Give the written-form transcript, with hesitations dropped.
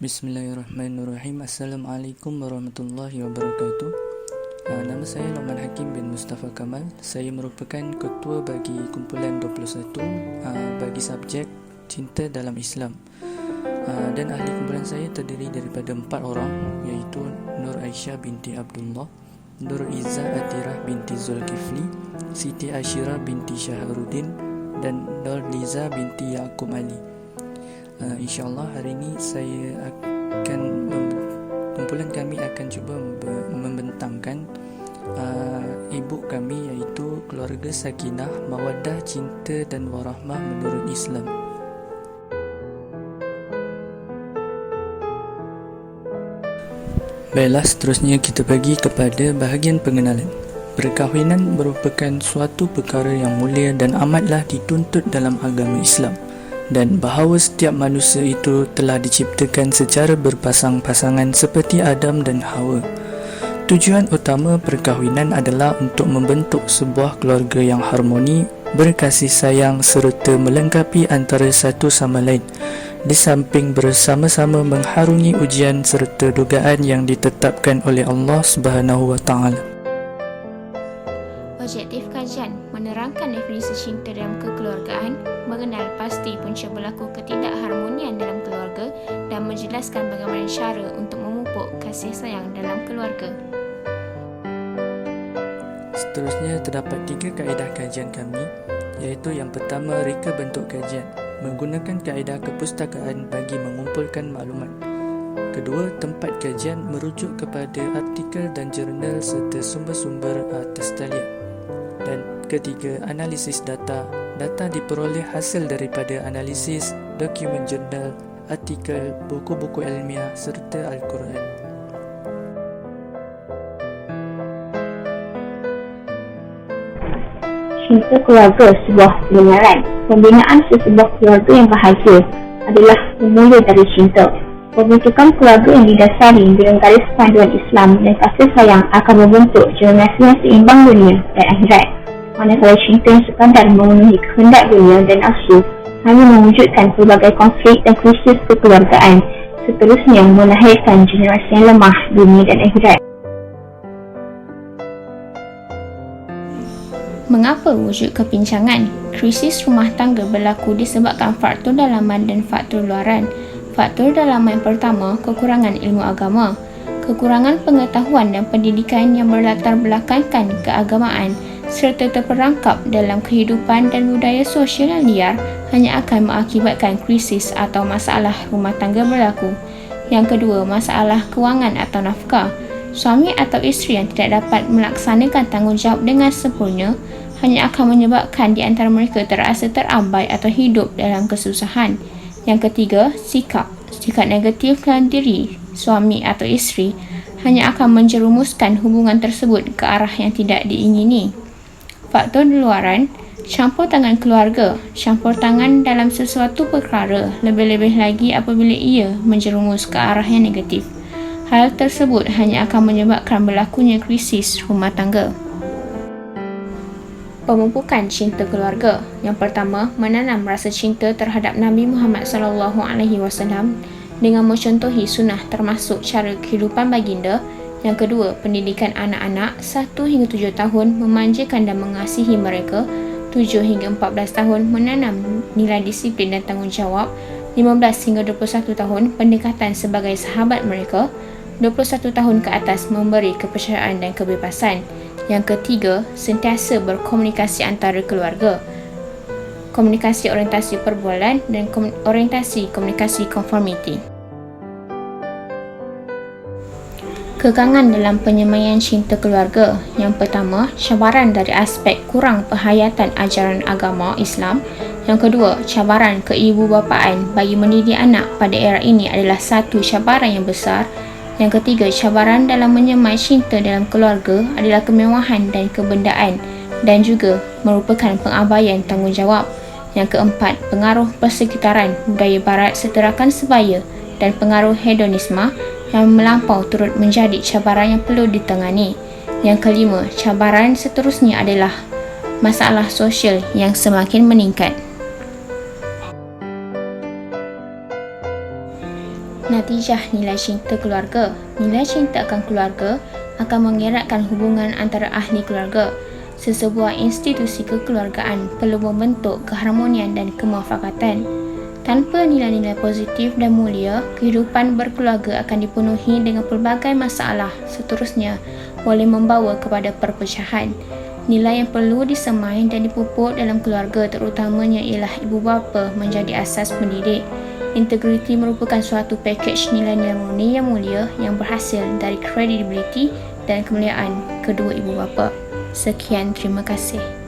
Bismillahirrahmanirrahim. Assalamualaikum warahmatullahi wabarakatuh. Nama saya Lokman Hakim bin Mustafa Kamal. Saya merupakan ketua bagi kumpulan 21 bagi subjek Cinta dalam Islam. Dan ahli kumpulan saya terdiri daripada 4 orang, iaitu Nur Aisyah binti Abdullah, Nur Izzah Atirah binti Zulkifli, Siti Ashirah binti Syahrudin, dan Nur Liza binti Yaqub Ali. InsyaAllah hari ini saya akan kumpulan kami akan cuba membentangkan ibu kami, iaitu keluarga Sakinah, Mawaddah, Cinta dan Warahmah menurut Islam. Baiklah, seterusnya kita pergi kepada bahagian pengenalan. Perkahwinan merupakan suatu perkara yang mulia dan amatlah dituntut dalam agama Islam, dan bahawa setiap manusia itu telah diciptakan secara berpasang-pasangan seperti Adam dan Hawa. Tujuan utama perkahwinan adalah untuk membentuk sebuah keluarga yang harmoni, berkasih sayang serta melengkapi antara satu sama lain, di samping bersama-sama mengharungi ujian serta dugaan yang ditetapkan oleh Allah Subhanahu wa taala. Objektif kajian menerangkan definisi cinta dalam kekeluargaan, mengenal pasti punca berlaku ketidakharmonian dalam keluarga dan menjelaskan bagaimana cara untuk memupuk kasih sayang dalam keluarga. Seterusnya terdapat 3 kaedah kajian kami, iaitu yang pertama, reka bentuk kajian, menggunakan kaedah kepustakaan bagi mengumpulkan maklumat. Kedua, tempat kajian merujuk kepada artikel dan jurnal serta sumber-sumber atas talian. Dan ketiga, analisis data. Data diperoleh hasil daripada analisis dokumen jurnal, artikel, buku-buku ilmiah serta Al-Quran. Cinta keluarga sebuah kebenaran. Pembinaan sesebuah keluarga yang bahagia adalah bermula dari cinta. Pembentukan keluarga yang didasari dengan garis panduan Islam dan kasih sayang akan membentuk generasi yang seimbang dunia dan akhirat. Manakala cinta yang sekadar memenuhi kehendak dunia dan nafsu hanya mewujudkan pelbagai konflik dan krisis kekeluargaan, seterusnya melahirkan generasi yang lemah dunia dan akhirat. Mengapa wujud kepincangan? Krisis rumah tangga berlaku disebabkan faktor dalaman dan faktor luaran. Faktor dalaman pertama, kekurangan ilmu agama. Kekurangan pengetahuan dan pendidikan yang berlatar belakangkan keagamaan serta terperangkap dalam kehidupan dan budaya sosial yang liar hanya akan mengakibatkan krisis atau masalah rumah tangga berlaku. Yang kedua, masalah kewangan atau nafkah. Suami atau isteri yang tidak dapat melaksanakan tanggungjawab dengan sempurna hanya akan menyebabkan di antara mereka terasa terabai atau hidup dalam kesusahan. Yang ketiga, sikap negatif dalam diri suami atau isteri hanya akan menjerumuskan hubungan tersebut ke arah yang tidak diingini. Faktor luaran, campur tangan keluarga, campur tangan dalam sesuatu perkara, lebih-lebih lagi apabila ia menjerumus ke arah yang negatif. Hal tersebut hanya akan menyebabkan berlakunya krisis rumah tangga. Pemupukan cinta keluarga. Yang pertama, menanam rasa cinta terhadap Nabi Muhammad SAW dengan mencontohi sunnah termasuk cara kehidupan baginda. Yang kedua, pendidikan anak-anak 1 hingga 7 tahun, memanjakan dan mengasihi mereka. 7 hingga 14 tahun, menanam nilai disiplin dan tanggungjawab. 15 hingga 21 tahun, pendekatan sebagai sahabat mereka. 21 tahun ke atas, memberi kepercayaan dan kebebasan. Yang ketiga, sentiasa berkomunikasi antara keluarga. Komunikasi orientasi perbualan dan orientasi komunikasi konformiti. Kekangan dalam penyemaian cinta keluarga. Yang pertama, cabaran dari aspek kurang penghayatan ajaran agama Islam. Yang kedua, cabaran keibubapaan bagi mendidik anak pada era ini adalah satu cabaran yang besar. Yang ketiga, cabaran dalam menyemai cinta dalam keluarga adalah kemewahan dan kebendaan dan juga merupakan pengabaian tanggungjawab. Yang keempat, pengaruh persekitaran budaya barat seterakan sebaya dan pengaruh hedonisme yang melampau turut menjadi cabaran yang perlu ditangani. Yang kelima, cabaran seterusnya adalah masalah sosial yang semakin meningkat. Natijah nilai cinta keluarga. Nilai cinta akan keluarga akan mengeratkan hubungan antara ahli keluarga. Sesebuah institusi kekeluargaan perlu membentuk keharmonian dan kemuafakatan. Tanpa nilai-nilai positif dan mulia, kehidupan berkeluarga akan dipenuhi dengan pelbagai masalah. Seterusnya, boleh membawa kepada perpecahan. Nilai yang perlu disemai dan dipupuk dalam keluarga terutamanya ialah ibu bapa menjadi asas pendidik. Integriti merupakan suatu pakej nilai-nilai murni yang mulia yang berhasil dari kredibiliti dan kemuliaan kedua ibu bapa. Sekian, terima kasih.